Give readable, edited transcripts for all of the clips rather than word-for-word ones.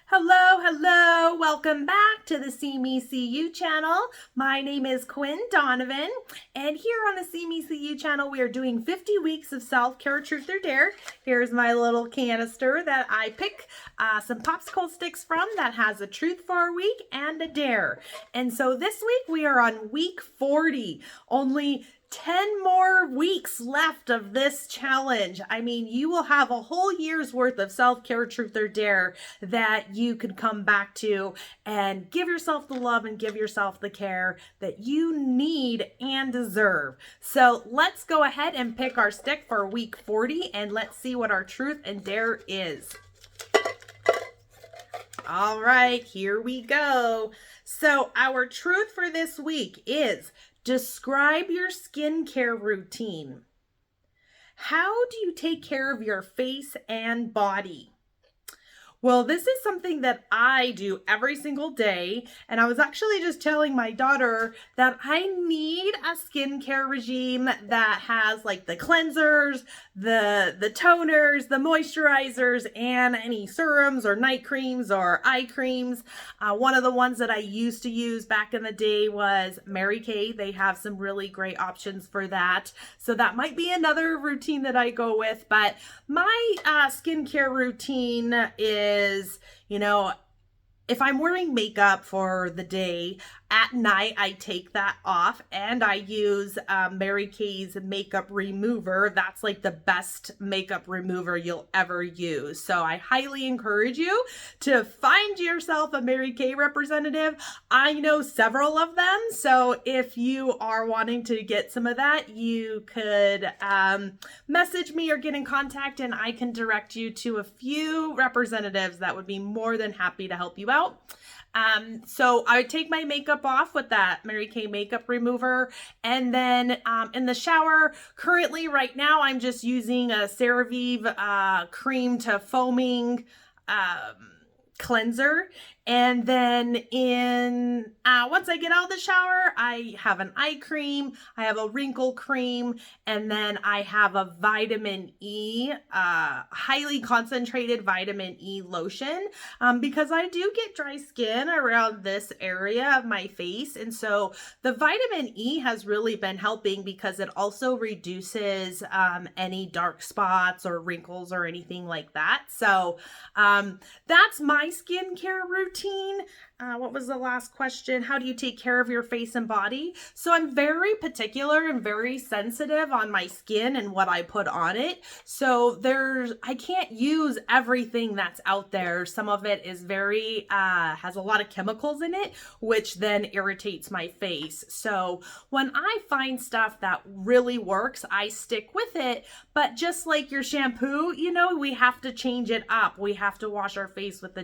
Hello, hello. Welcome back to the See Me See You channel. My name is Quinn Donovan, and here on the See Me See You channel, we are doing 50 weeks of self-care, truth or dare. Here's my little canister that I pick some popsicle sticks from that has a truth for a week and a dare. And so this week we are on week 40. Only 10 more weeks left of this challenge. I mean, you will have a whole year's worth of self-care, truth or dare that you can come back to and give yourself the love and give yourself the care that you need and deserve. So let's go ahead and pick our stick for week 40 and let's see what our truth and dare is. All right, here we go. So our truth for this week is: describe your skincare routine. How do you take care of your face and body? Well, this is something that I do every single day, and I was actually just telling my daughter that I need a skincare regime that has like the cleansers, the toners, the moisturizers, and any serums or night creams or eye creams. One of the ones that I used to use back in the day was Mary Kay. They have some really great options for that. So that might be another routine that I go with, but my skincare routine is, if I'm wearing makeup for the day, at night I take that off and I use Mary Kay's makeup remover. That's like the best makeup remover you'll ever use. So I highly encourage you to find yourself a Mary Kay representative. I know several of them. So if you are wanting to get some of that, you could message me or get in contact and I can direct you to a few representatives that would be more than happy to help you out. So I would take my makeup off with that Mary Kay makeup remover, and then in the shower, currently right now I'm just using a CeraVe cream to foaming cleanser. And then once I get out of the shower, I have an eye cream, I have a wrinkle cream, and then I have a vitamin E, highly concentrated vitamin E lotion, because I do get dry skin around this area of my face. And so the vitamin E has really been helping because it also reduces any dark spots or wrinkles or anything like that. So that's my skincare routine. What was the last question? How do you take care of your face and body? So I'm very particular and very sensitive on my skin and what I put on it. So I can't use everything that's out there. Some of it is has a lot of chemicals in it, which then irritates my face. So when I find stuff that really works, I stick with it. But just like your shampoo, we have to change it up. We have to wash our face with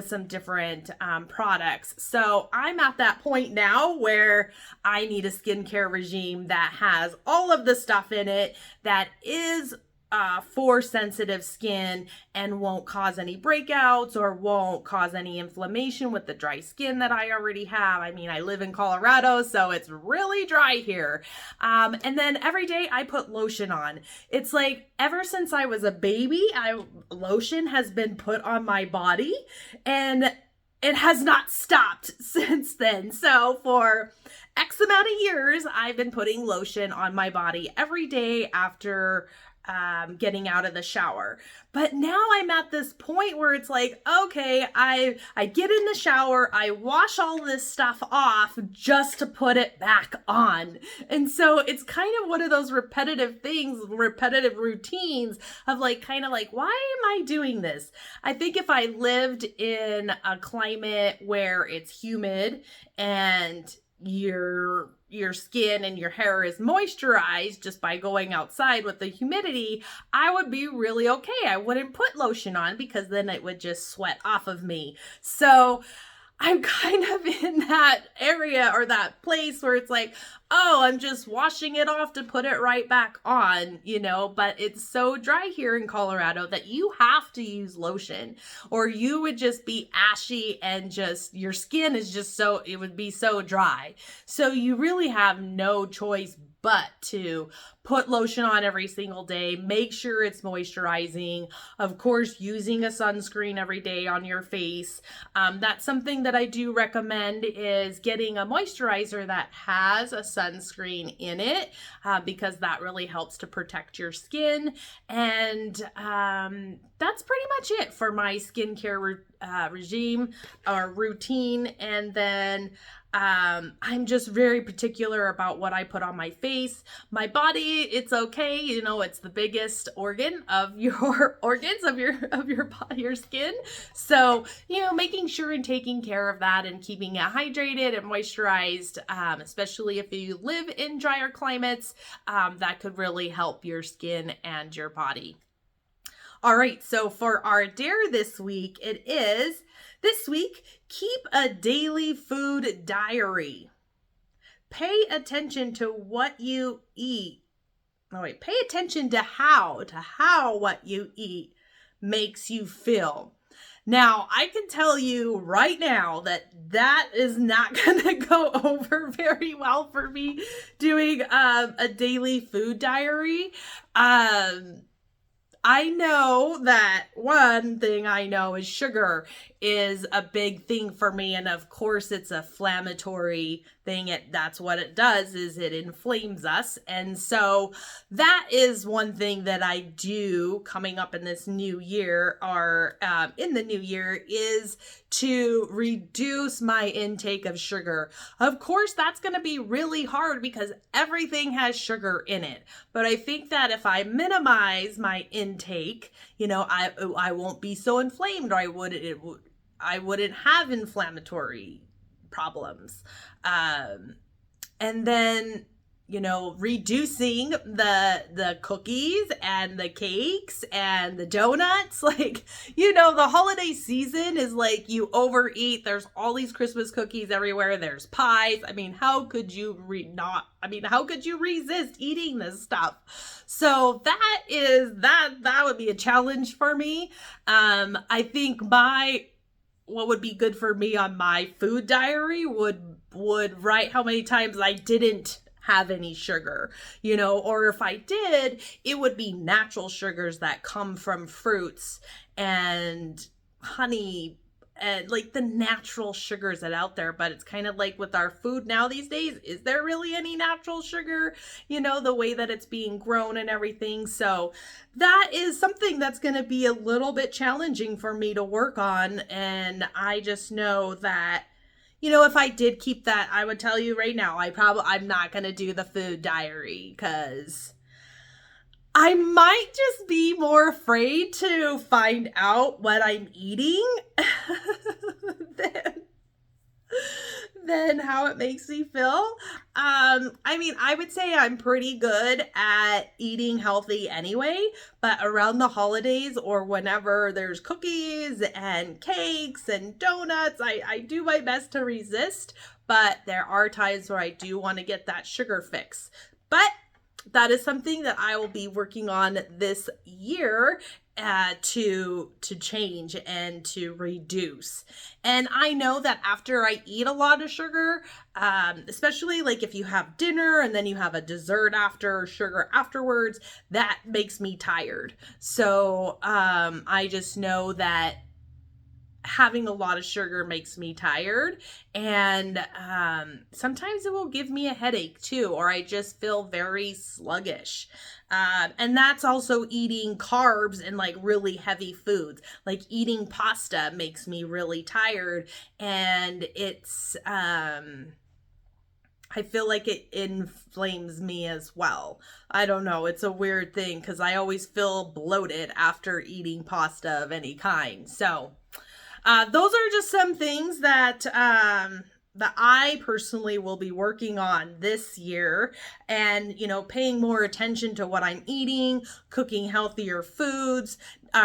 some different products. So I'm at that point now where I need a skincare regime that has all of the stuff in it that is for sensitive skin and won't cause any breakouts or won't cause any inflammation with the dry skin that I already have. I mean, I live in Colorado, so it's really dry here. And then every day I put lotion on. It's like ever since I was a baby, lotion has been put on my body, and it has not stopped since then. So for X amount of years, I've been putting lotion on my body every day after getting out of the shower. But now I'm at this point where it's like, okay, I get in the shower, I wash all this stuff off just to put it back on. And so it's kind of one of those repetitive routines of why am I doing this? I think if I lived in a climate where it's humid and your skin and your hair is moisturized just by going outside with the humidity, I would be really okay. I wouldn't put lotion on because then it would just sweat off of me. So I'm kind of in that area or that place where it's like, oh, I'm just washing it off to put it right back on, but it's so dry here in Colorado that you have to use lotion or you would just be ashy and just your skin is just it would be so dry. So you really have no choice butt to put lotion on every single day. Make sure it's moisturizing. Of course, using a sunscreen every day on your face. That's something that I do recommend, is getting a moisturizer that has a sunscreen in it, because that really helps to protect your skin. And that's pretty much it for my skincare regime or routine. And then I'm just very particular about what I put on my face. My body, it's okay. You know, it's the biggest organ of your organs of your body, your skin. So, you know, making sure and taking care of that and keeping it hydrated and moisturized, especially if you live in drier climates, that could really help your skin and your body. All right, so for our dare this week, keep a daily food diary. Pay attention to what you eat. Pay attention to how what you eat makes you feel. Now, I can tell you right now that is not going to go over very well for me doing a daily food diary. I know that one thing I know is sugar is a big thing for me. And of course, it's a inflammatory thing. That's what it does, is it inflames us. And so that is one thing that I do coming up in this new year, or in the new year, is to reduce my intake of sugar. Of course, that's going to be really hard because everything has sugar in it. But I think that if I minimize my intake, you know, I won't be so inflamed, or I wouldn't have inflammatory problems. And then, you know, reducing the cookies and the cakes and the donuts. Like, you know, the holiday season is like you overeat. There's all these Christmas cookies everywhere. There's pies. I mean, how could you resist eating this stuff? So that would be a challenge for me. I think what would be good for me on my food diary would write how many times I didn't have any sugar, you know, or if I did, it would be natural sugars that come from fruits and honey and like the natural sugars that out there. But it's kind of like with our food now these days, is there really any natural sugar, you know, the way that it's being grown and everything? So that is something that's going to be a little bit challenging for me to work on. And I just know that, you know, if I did keep that, I would tell you right now, I'm not going to do the food diary, because I might just be more afraid to find out what I'm eating than how it makes me feel. I mean, I would say I'm pretty good at eating healthy anyway, but around the holidays or whenever there's cookies and cakes and donuts, I do my best to resist, but there are times where I do want to get that sugar fix. But that is something that I will be working on this year to change and to reduce. And I know that after I eat a lot of sugar, especially like if you have dinner and then you have a dessert after, sugar afterwards, that makes me tired. So I just know that having a lot of sugar makes me tired, and sometimes it will give me a headache too, or I just feel very sluggish. And that's also eating carbs and like really heavy foods. Like eating pasta makes me really tired, and it's I feel like it inflames me as well. I don't know. It's a weird thing because I always feel bloated after eating pasta of any kind. So those are just some things that that I personally will be working on this year, and, you know, paying more attention to what I'm eating, cooking healthier foods,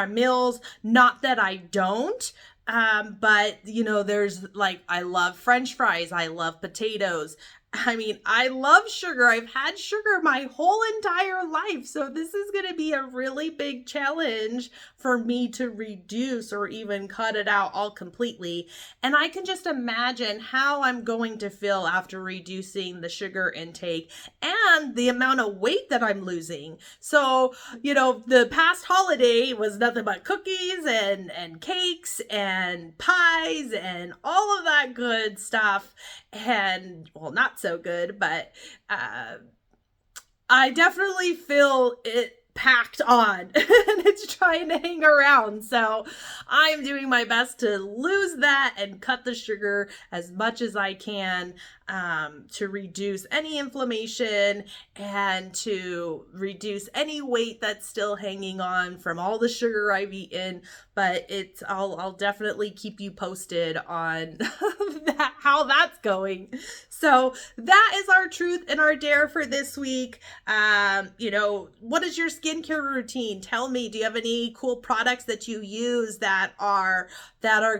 meals. Not that I don't, but, you know, there's like, I love French fries. I love potatoes. I mean, I love sugar. I've had sugar my whole entire life. So this is going to be a really big challenge for me to reduce or even cut it out all completely. And I can just imagine how I'm going to feel after reducing the sugar intake and the amount of weight that I'm losing. So, the past holiday was nothing but cookies and cakes and pies and all of that good stuff. And, well, not so good, but I definitely feel it packed on and it's trying to hang around. So I'm doing my best to lose that and cut the sugar as much as I can, to reduce any inflammation and to reduce any weight that's still hanging on from all the sugar I've eaten. But I'll definitely keep you posted on how that's going. So that is our truth and our dare for this week. What is your skincare routine? Tell me, do you have any cool products that you use that are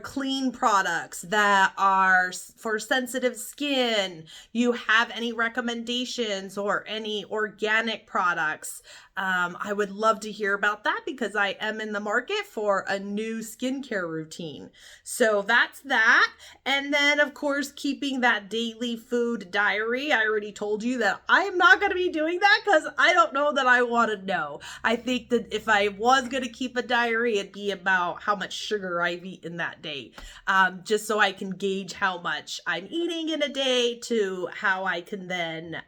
clean products, that are for sensitive skin? You have any recommendations or any organic products? I would love to hear about that because I am in the market for a new skincare routine. So that's that. And then, of course, keeping that daily food diary. I already told you that I am not going to be doing that because I don't know that I want to know. I think that if I was going to keep a diary, it'd be about how much sugar I've eaten that day, just so I can gauge how much I'm eating in a day to how I can then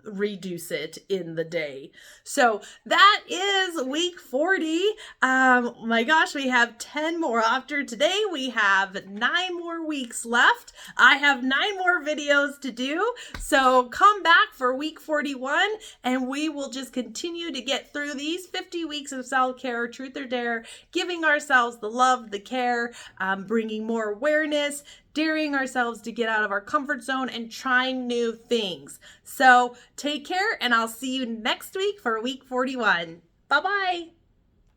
reduce it in the day. So that is week 40. My gosh, we have 10 more after today. We have 9 more weeks left. I have 9 more videos to do. So come back for week 41 and we will just continue to get through these 50 weeks of self-care, truth or dare, giving ourselves the love, the care, bringing more awareness, daring ourselves to get out of our comfort zone and trying new things. So take care and I'll see you next week for week 41. Bye-bye.